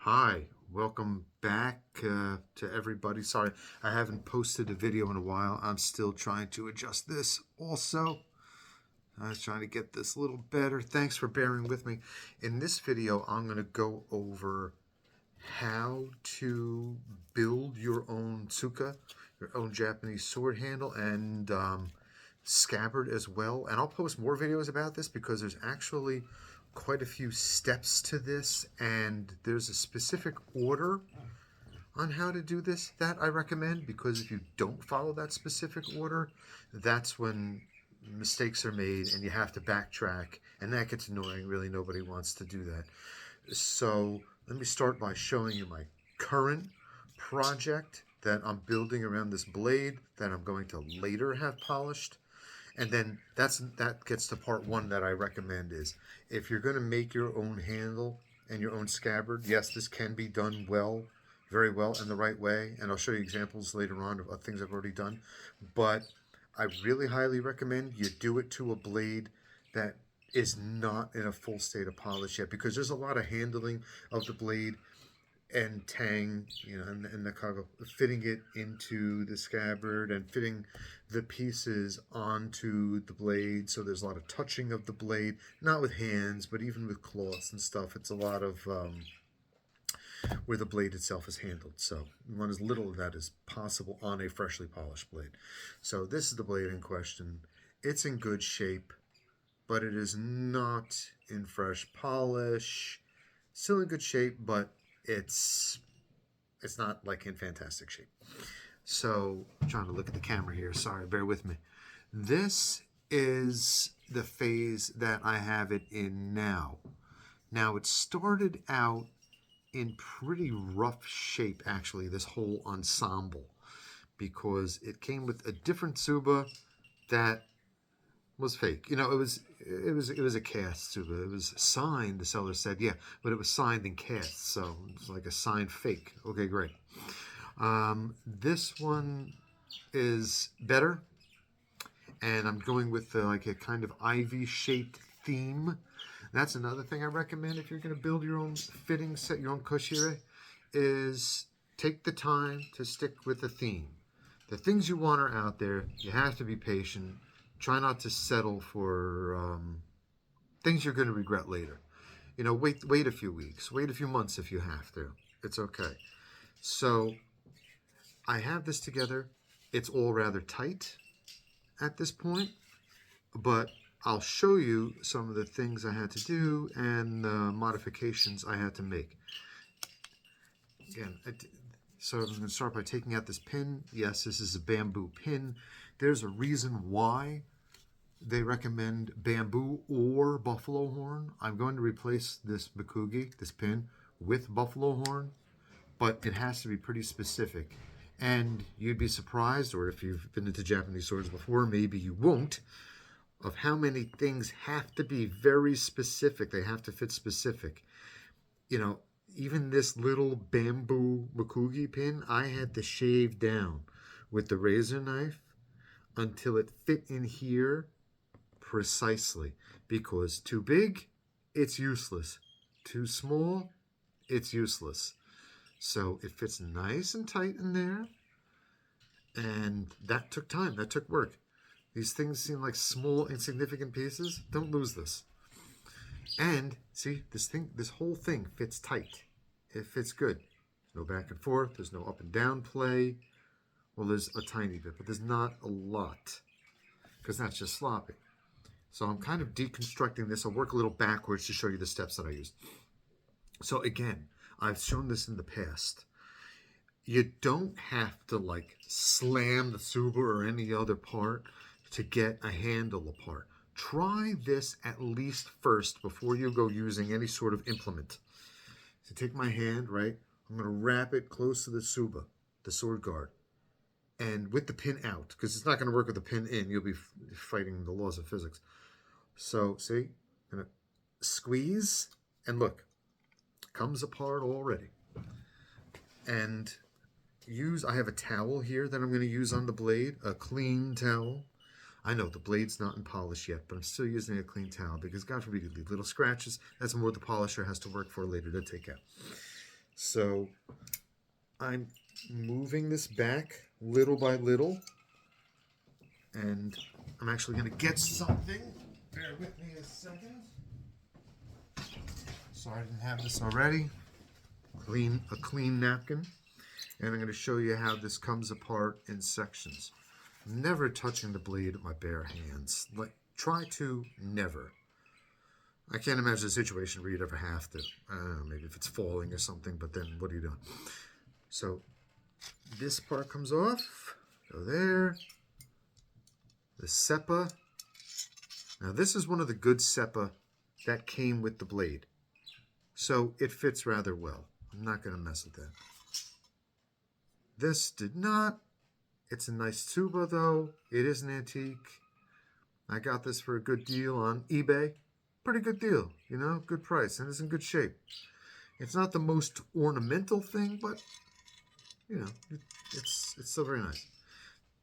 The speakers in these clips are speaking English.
Hi, welcome back to everybody. Sorry, I haven't posted a video in a while. I'm still trying to adjust this also. I was trying to get this a little better. Thanks for bearing with me. In this video, I'm going to go over how to build your own tsuka, your own Japanese sword handle, and scabbard as well. And I'll post more videos about this because there's actually quite a few steps to this, and there's a specific order on how to do this that I recommend, because if you don't follow that specific order, that's when mistakes are made and you have to backtrack, and that gets annoying. Really, nobody wants to do that. So let me start by showing you my current project that I'm building around this blade that I'm going to later have polished. And then that gets to part one that I recommend is, if you're going to make your own handle and your own scabbard, yes, this can be done well, very well, in the right way. And I'll show you examples later on of things I've already done. But I really highly recommend you do it to a blade that is not in a full state of polish yet, because there's a lot of handling of the blade and tang, and the cargo, fitting it into the scabbard and fitting the pieces onto the blade. So there's a lot of touching of the blade, not with hands, but even with cloths and stuff. It's a lot of where the blade itself is handled. So you want as little of that as possible on a freshly polished blade. So this is the blade in question. It's in good shape, but it is not in fresh polish. Still in good shape, but it's not like in fantastic shape. So I'm trying to look at the camera here. Sorry, bear with me. This is the phase that I have it in now. Now, it started out in pretty rough shape, actually, this whole ensemble, because it came with a different tsuba that was fake. It was a cast tsuba. It was signed, the seller said, yeah, but it was signed in cast, so it's like a signed fake. Okay, great. This one is better, and I'm going with like a kind of ivy-shaped theme. That's another thing I recommend if you're going to build your own fitting set, your own koshire, is take the time to stick with the theme. The things you want are out there. You have to be patient. Try not to settle for things you're going to regret later. Wait a few weeks, wait a few months if you have to. It's okay. So I have this together. It's all rather tight at this point, but I'll show you some of the things I had to do and the modifications I had to make. Again, so I'm going to start by taking out this pin. Yes, this is a bamboo pin. There's a reason why they recommend bamboo or buffalo horn. I'm going to replace this makugi, this pin, with buffalo horn, but it has to be pretty specific. And you'd be surprised, or if you've been into Japanese swords before, maybe you won't, of how many things have to be very specific. They have to fit specific. Even this little bamboo makugi pin, I had to shave down with the razor knife until it fit in here precisely, because too big, it's useless. Too small, it's useless. So it fits nice and tight in there, and that took time. That took work. These things seem like small, insignificant pieces. Don't lose this. And see, this whole thing fits tight. It fits good. No back and forth. There's no up and down play. Well, there's a tiny bit, but there's not a lot, because that's just sloppy. So I'm kind of deconstructing this. I'll work a little backwards to show you the steps that I used. So again, I've shown this in the past. You don't have to like slam the tsuba or any other part to get a handle apart. Try this at least first before you go using any sort of implement. So take my hand, right? I'm going to wrap it close to the tsuba, the sword guard, and with the pin out, because it's not going to work with the pin in. You'll be fighting the laws of physics. So see, I'm going to squeeze, and look, comes apart already. And I have a towel here that I'm going to use on the blade, a clean towel. I know the blade's not in polish yet, but I'm still using a clean towel because, God forbid, you leave little scratches. That's more the polisher has to work for later to take out. So I'm moving this back little by little, and I'm actually going to get something. Bear with me a second. Sorry I didn't have this already. A clean napkin. And I'm going to show you how this comes apart in sections. Never touching the blade with my bare hands. Like, try to never. I can't imagine a situation where you'd ever have to. I don't know, maybe if it's falling or something, but then what are you doing? So this part comes off. Go there. The seppa. Now this is one of the good seppa that came with the blade. So it fits rather well. I'm not going to mess with that. This did not. It's a nice tsuba though. It is an antique. I got this for a good deal on eBay. Pretty good deal, you know, good price, and it's in good shape. It's not the most ornamental thing, but you know, it's still very nice.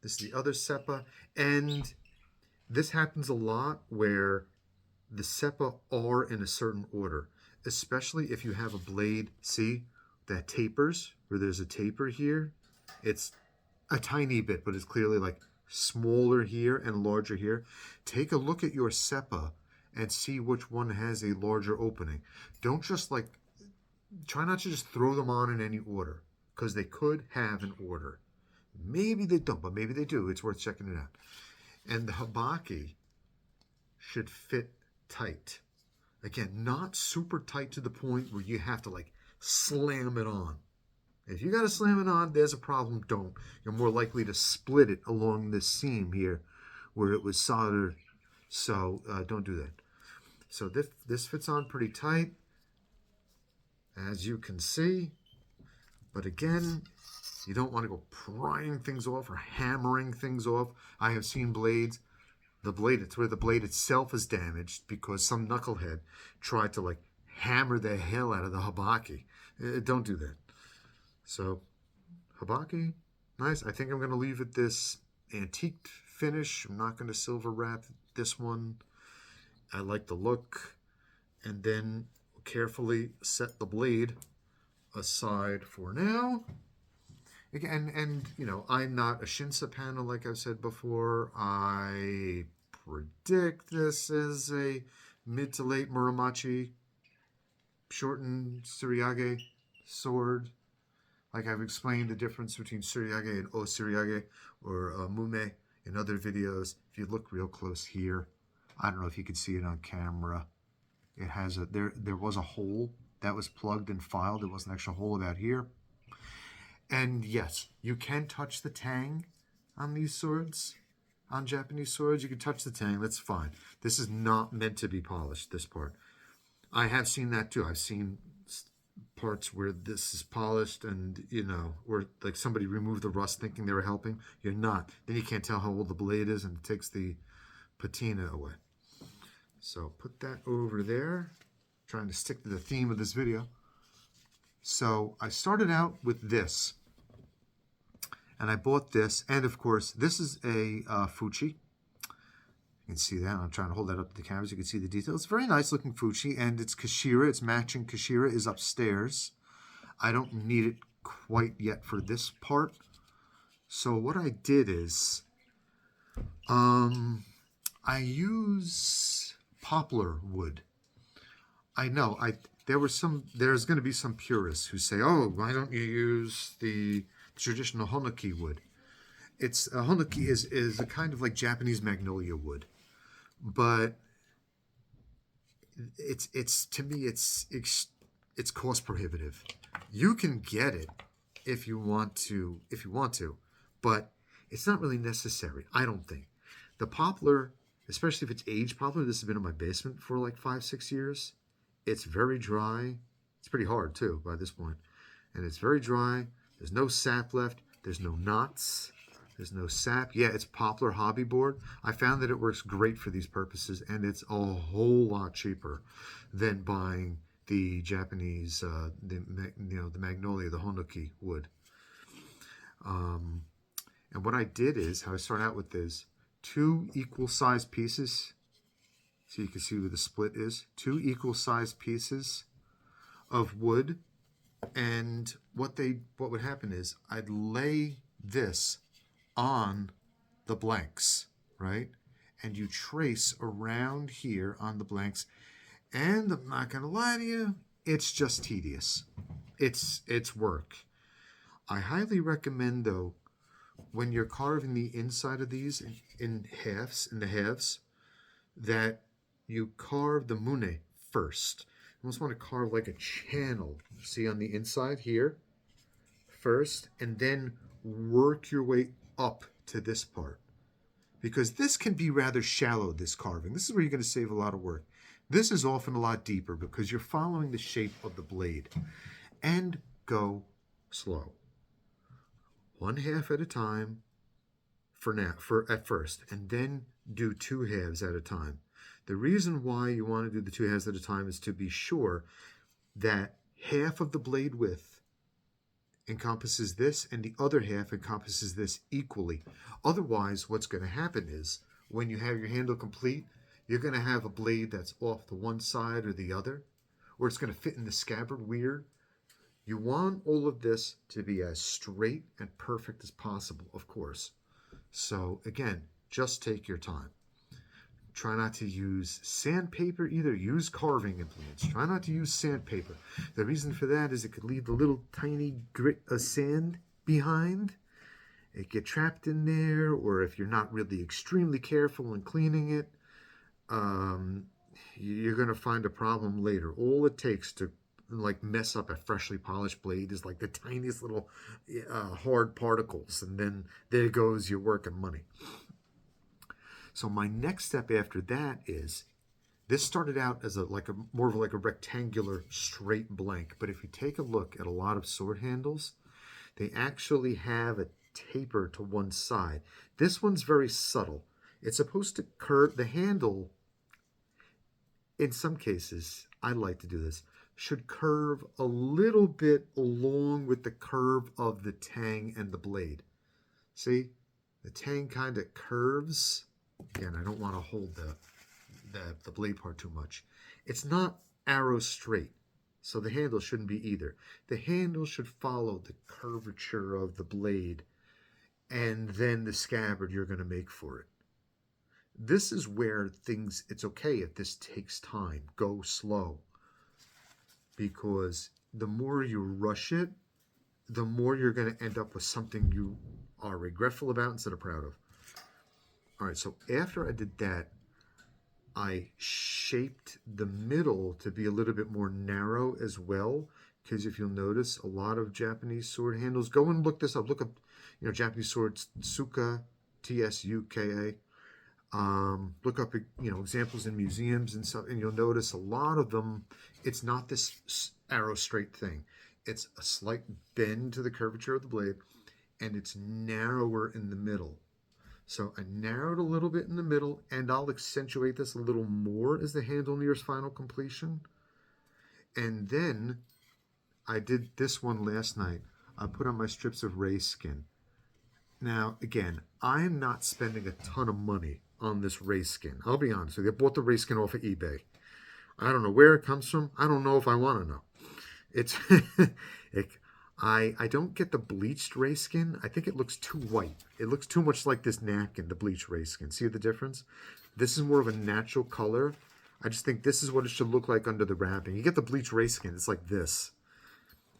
This is the other seppa, and this happens a lot where the seppa are in a certain order, especially if you have a blade, see, that tapers, where there's a taper here. It's a tiny bit, but it's clearly like smaller here and larger here. Take a look at your seppa and see which one has a larger opening. Don't just like, try not to just throw them on in any order, because they could have an order. Maybe they don't, but maybe they do. It's worth checking it out. And the habaki should fit tight. Again, not super tight to the point where you have to like slam it on. If you got to slam it on, there's a problem. Don't. You're more likely to split it along this seam here where it was soldered. So don't do that. So this fits on pretty tight, as you can see. But again, you don't want to go prying things off or hammering things off. I have seen blades, it's where the blade itself is damaged because some knucklehead tried to like hammer the hell out of the habaki. Don't do that. So, habaki, nice. I think I'm going to leave it this antique finish. I'm not going to silver wrap this one. I like the look. And then carefully set the blade aside for now. Again, and you know, I'm not a Shinsa panel like I've said before. I predict this is a mid to late Muromachi shortened Tsuriyage sword. Like I've explained the difference between Tsuriyage and Osuriage or Mume in other videos. If you look real close here, I don't know if you can see it on camera. It has a there was a hole that was plugged and filed. There was an extra hole about here. And yes, you can touch the tang on these swords, on Japanese swords. You can touch the tang. That's fine. This is not meant to be polished, this part. I have seen that too. I've seen parts where this is polished and, you know, where like somebody removed the rust thinking they were helping. You're not. Then you can't tell how old the blade is and it takes the patina away. So put that over there. Trying to stick to the theme of this video. So I started out with this. And I bought this. And of course, this is a Fuchi. You can see that. I'm trying to hold that up to the camera so you can see the detail. It's a very nice looking Fuchi, and it's Kashira. It's matching Kashira is upstairs. I don't need it quite yet for this part. So what I did is, I use poplar wood. I know there's going to be some purists who say, oh, why don't you use the traditional honoki wood? It's a honoki is a kind of like Japanese magnolia wood. But it's to me it's cost prohibitive. You can get it if you want to, but it's not really necessary, I don't think. The poplar, especially if it's aged poplar, this has been in my basement for like 5-6 years. It's very dry. It's pretty hard too by this point. And it's very dry. There's no sap left. There's no knots. There's no sap. Yeah, it's poplar hobby board. I found that it works great for these purposes, and it's a whole lot cheaper than buying the Japanese, the magnolia, the honoki wood. And what I did is, how I start out with is 2 equal-sized pieces. So you can see where the split is. 2 equal-sized pieces of wood And what would happen is I'd lay this on the blanks, right? And you trace around here on the blanks. And I'm not gonna lie to you, it's just tedious. It's work. I highly recommend though, when you're carving the inside of these in the halves, that you carve the mune first. You almost want to carve like a channel. See on the inside here first, and then work your way up to this part. Because this can be rather shallow, this carving. This is where you're going to save a lot of work. This is often a lot deeper because you're following the shape of the blade. And go slow. One half at a time for at first, and then do two halves at a time. The reason why you want to do the two halves at a time is to be sure that half of the blade width encompasses this and the other half encompasses this equally. Otherwise, what's going to happen is when you have your handle complete, you're going to have a blade that's off to one side or the other, or it's going to fit in the scabbard weird. You want all of this to be as straight and perfect as possible, of course. So again, just take your time. Try not to use sandpaper either. Use carving implements. Try not to use sandpaper. The reason for that is it could leave a little tiny grit of sand behind. It get trapped in there, or if you're not really extremely careful in cleaning it, you're going to find a problem later. All it takes to like mess up a freshly polished blade is like the tiniest little hard particles, and then there goes your work and money. So my next step after that is, this started out as more of like a rectangular straight blank, but if you take a look at a lot of sword handles, they actually have a taper to one side. This one's very subtle. It's supposed to curve the handle. In some cases, I like to do this, should curve a little bit along with the curve of the tang and the blade. See, the tang kind of curves. Again, I don't want to hold the blade part too much. It's not arrow straight, so the handle shouldn't be either. The handle should follow the curvature of the blade and then the scabbard you're going to make for it. This is where it's okay if this takes time. Go slow. Because the more you rush it, the more you're going to end up with something you are regretful about instead of proud of. All right, so after I did that, I shaped the middle to be a little bit more narrow as well. Because if you'll notice, a lot of Japanese sword handles, go and look this up. Look up, Japanese swords, tsuka, Tsuka. Look up, examples in museums and stuff, and you'll notice a lot of them, it's not this arrow straight thing. It's a slight bend to the curvature of the blade, and it's narrower in the middle. So I narrowed a little bit in the middle, and I'll accentuate this a little more as the handle nears final completion. And then I did this one last night. I put on my strips of ray skin. Now, again, I am not spending a ton of money on this ray skin. I'll be honest with you. I bought the ray skin off of eBay. I don't know where it comes from. I don't know if I want to know. It's I don't get the bleached ray skin. I think it looks too white. It looks too much like this napkin, the bleached ray skin. See the difference? This is more of a natural color. I just think this is what it should look like under the wrapping. You get the bleached ray skin, it's like this.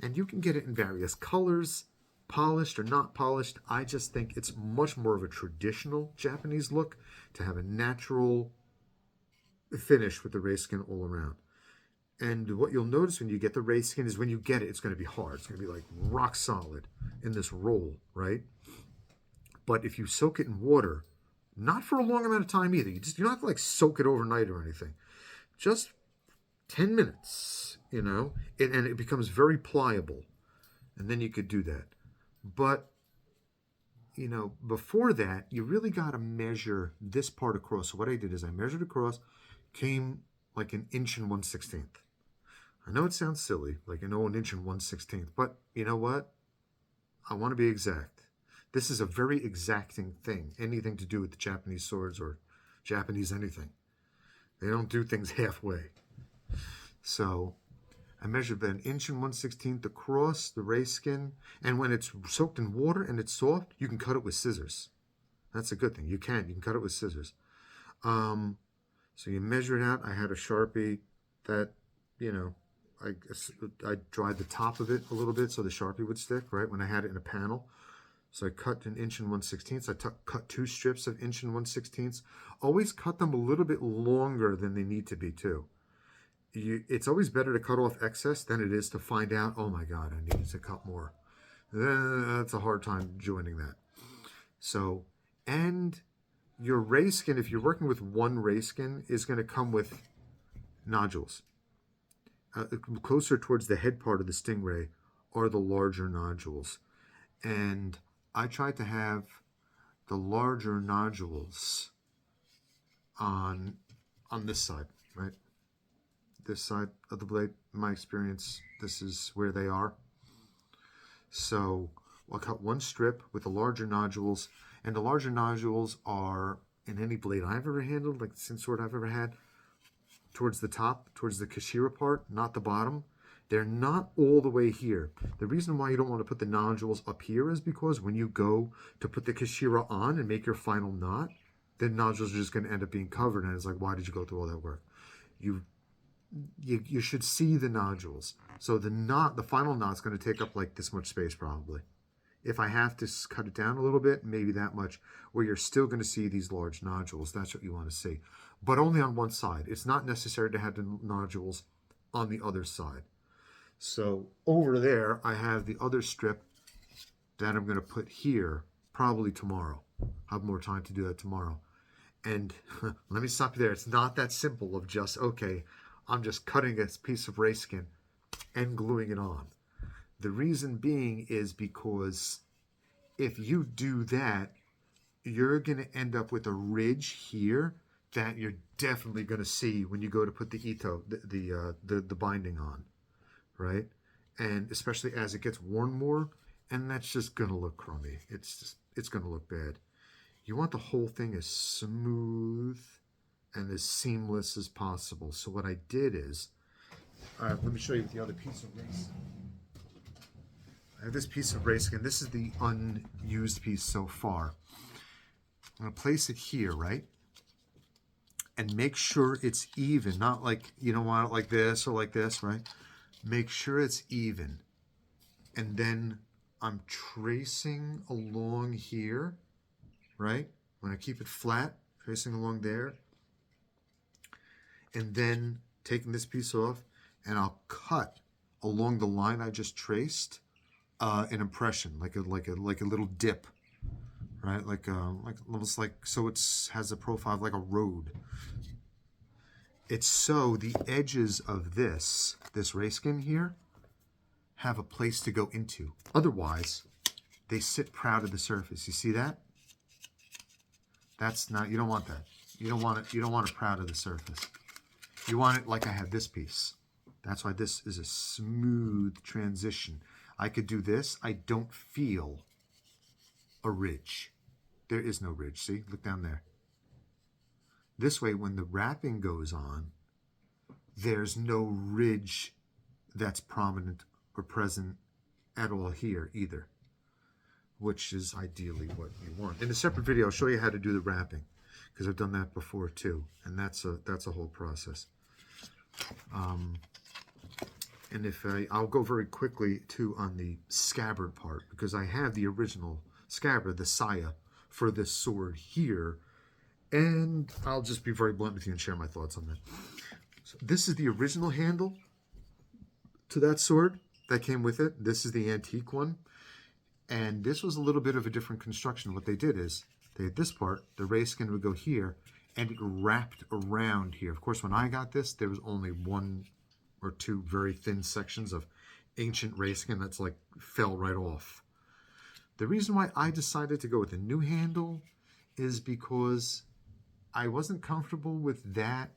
And you can get it in various colors, polished or not polished. I just think it's much more of a traditional Japanese look to have a natural finish with the ray skin all around. And what you'll notice when you get the ray skin is when you get it, it's going to be hard. It's going to be like rock solid in this roll, right? But if you soak it in water, not for a long amount of time either. You don't have to like soak it overnight or anything. Just 10 minutes, and it becomes very pliable. And then you could do that. But, before that, you really got to measure this part across. So what I did is I measured across, came like 1 inch and 1/16. I know it sounds silly, like 1 inch and 1/16, but you know what? I want to be exact. This is a very exacting thing, anything to do with the Japanese swords or Japanese anything. They don't do things halfway. So I measured about 1 1/16 across the ray skin. And when it's soaked in water and it's soft, you can cut it with scissors. That's a good thing. You can cut it with scissors. So you measure it out. I had a Sharpie that, you know, I dried the top of it a little bit so the Sharpie would stick, right, when I had it in a panel. So I cut 1 1/16. I cut 2 strips of 1 1/16. Always cut them a little bit longer than they need to be too. It's always better to cut off excess than it is to find out, oh my God, I needed to cut more. That's a hard time joining that. So, and your ray skin, if you're working with one ray skin, is going to come with nodules. Closer towards the head part of the stingray are the larger nodules. And I tried to have the larger nodules on this side, right? This side of the blade, in my experience, this is where they are. So I'll cut one strip with the larger nodules, and the larger nodules are, in any blade I've ever handled, like the thin sword I've ever had, towards the top, towards the Kashira part, not the bottom. They're not all the way here. The reason why you don't want to put the nodules up here is because when you go to put the Kashira on and make your final knot, the nodules are just going to end up being covered, and it's like, why did you go through all that work? You should see the nodules. So the final knot's going to take up like this much space probably. If I have to cut it down a little bit, maybe that much, where you're still going to see these large nodules. That's what you want to see. But only on one side. It's not necessary to have the nodules on the other side. So over there, I have the other strip that I'm going to put here probably tomorrow. I'll have more time to do that tomorrow. And let me stop you there. It's not that simple of just, okay, I'm just cutting a piece of ray skin and gluing it on. The reason being is because if you do that, you're going to end up with a ridge here that you're definitely going to see when you go to put the ito, the binding on, right? And especially as it gets worn more, and that's just going to look crummy. It's going to look bad. You want the whole thing as smooth and as seamless as possible. So what I did is, let me show you the other piece of race. I have this piece of ray skin. This is the unused piece so far. I'm going to place it here, right? And make sure it's even. Not like, you don't want it like this or like this, right? Make sure it's even. And then I'm tracing along here, right? When I keep it flat, tracing along there. And then taking this piece off, and I'll cut along the line I just traced an impression, like a little dip, right? Like almost like, so it's has a profile of like a road. It's so the edges of this ray skin here have a place to go into. Otherwise, they sit proud of the surface. You see that? That's not, you don't want that. You don't want it proud of the surface. You want it like I have this piece. That's why this is a smooth transition. I could do this. I don't feel a ridge. There is no ridge. See? Look down there. This way, when the wrapping goes on, there's no ridge that's prominent or present at all here either, which is ideally what you want. In a separate video, I'll show you how to do the wrapping, because I've done that before too, and that's a whole process. And if I'll go very quickly too on the scabbard part, because I have the original scabbard, the saya, for this sword here, and I'll just be very blunt with you and share my thoughts on that. So this is the original handle to that sword that came with it. This is the antique one, and this was a little bit of a different construction. What they did is they had this part, the ray skin would go here, and it wrapped around here. Of course, when I got this, there was only one or two very thin sections of ancient ray skin that's like fell right off. The reason why I decided to go with a new handle is because I wasn't comfortable with that,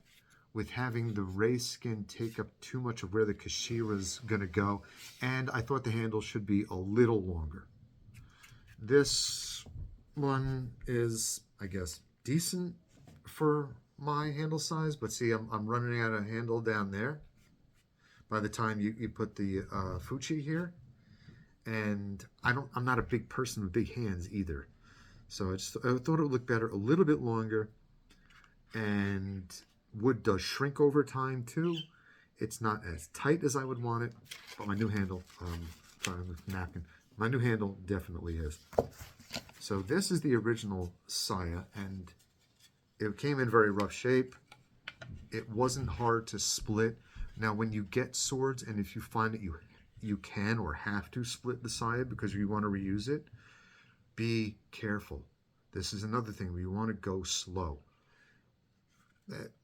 with having the ray skin take up too much of where the Kashira's gonna go, and I thought the handle should be a little longer. This one is, I guess, decent for my handle size, but see, I'm running out of handle down there. by the time you put the fuchi here. And I'm not a big person with big hands either. So I thought it would look better a little bit longer. And wood does shrink over time too. It's not as tight as I would want it, but my new handle, sorry, I'm napkin. My new handle definitely is. So this is the original saya, and it came in very rough shape. It wasn't hard to split. Now, when you get swords, and if you find that you can or have to split the saya because you want to reuse it, be careful. This is another thing where you want to go slow.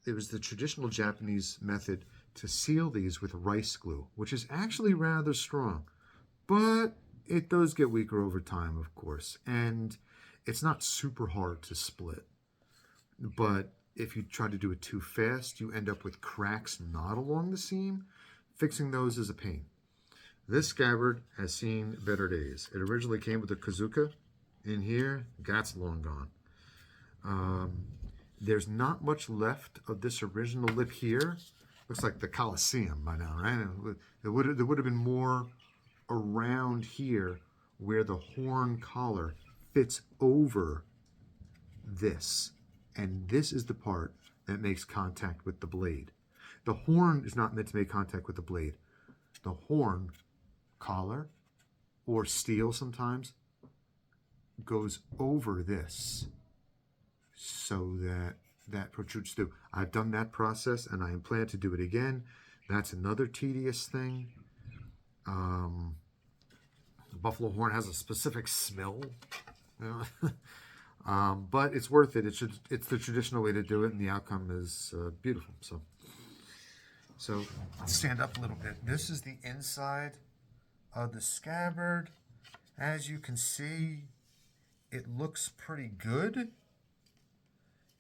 It was the traditional Japanese method to seal these with rice glue, which is actually rather strong, but it does get weaker over time, of course, and it's not super hard to split. But if you try to do it too fast, you end up with cracks not along the seam. Fixing those is a pain. This scabbard has seen better days. It originally came with a kazuka in here. That's long gone. There's not much left of this original lip here. Looks like the Colosseum by now, right? There would have been more around here where the horn collar fits over this. And this is the part that makes contact with the blade. The horn is not meant to make contact with the blade. The horn collar, or steel sometimes, goes over this so that protrudes through. I've done that process and I plan to do it again. That's another tedious thing. The buffalo horn has a specific smell, you know? But it's worth it. It's the traditional way to do it, and the outcome is beautiful. So let's stand up a little bit. This is the inside of the scabbard. As you can see, it looks pretty good.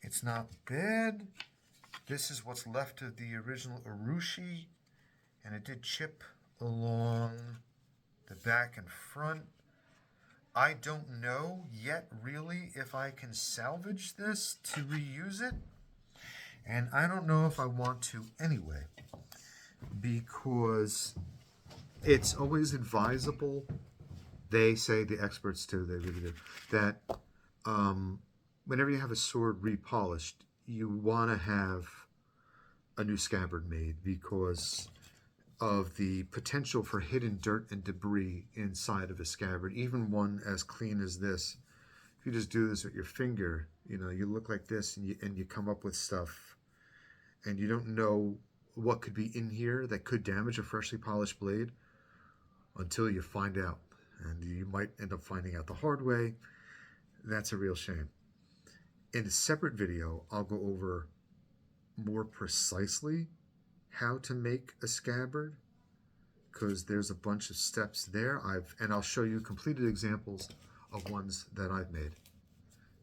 It's not bad. This is what's left of the original urushi, and it did chip along the back and front. I don't know yet really if I can salvage this to reuse it, and I don't know if I want to anyway, because it's always advisable. They say, the experts too, they really do, that whenever you have a sword repolished, you want to have a new scabbard made because of the potential for hidden dirt and debris inside of a scabbard, even one as clean as this. If you just do this with your finger, you know, you look like this, and you come up with stuff, and you don't know what could be in here that could damage a freshly polished blade until you find out. And you might end up finding out the hard way. That's a real shame. In a separate video, I'll go over more precisely how to make a scabbard, because there's a bunch of steps there. And I'll show you completed examples of ones that I've made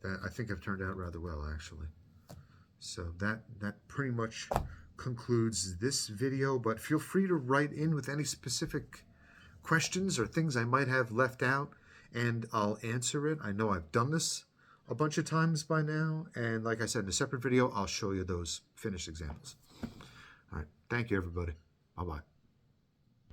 that I think have turned out rather well, actually. So that pretty much concludes this video, but feel free to write in with any specific questions or things I might have left out, and I'll answer it. I know I've done this a bunch of times by now, and like I said, in a separate video, I'll show you those finished examples. All right, thank you, everybody. Bye-bye.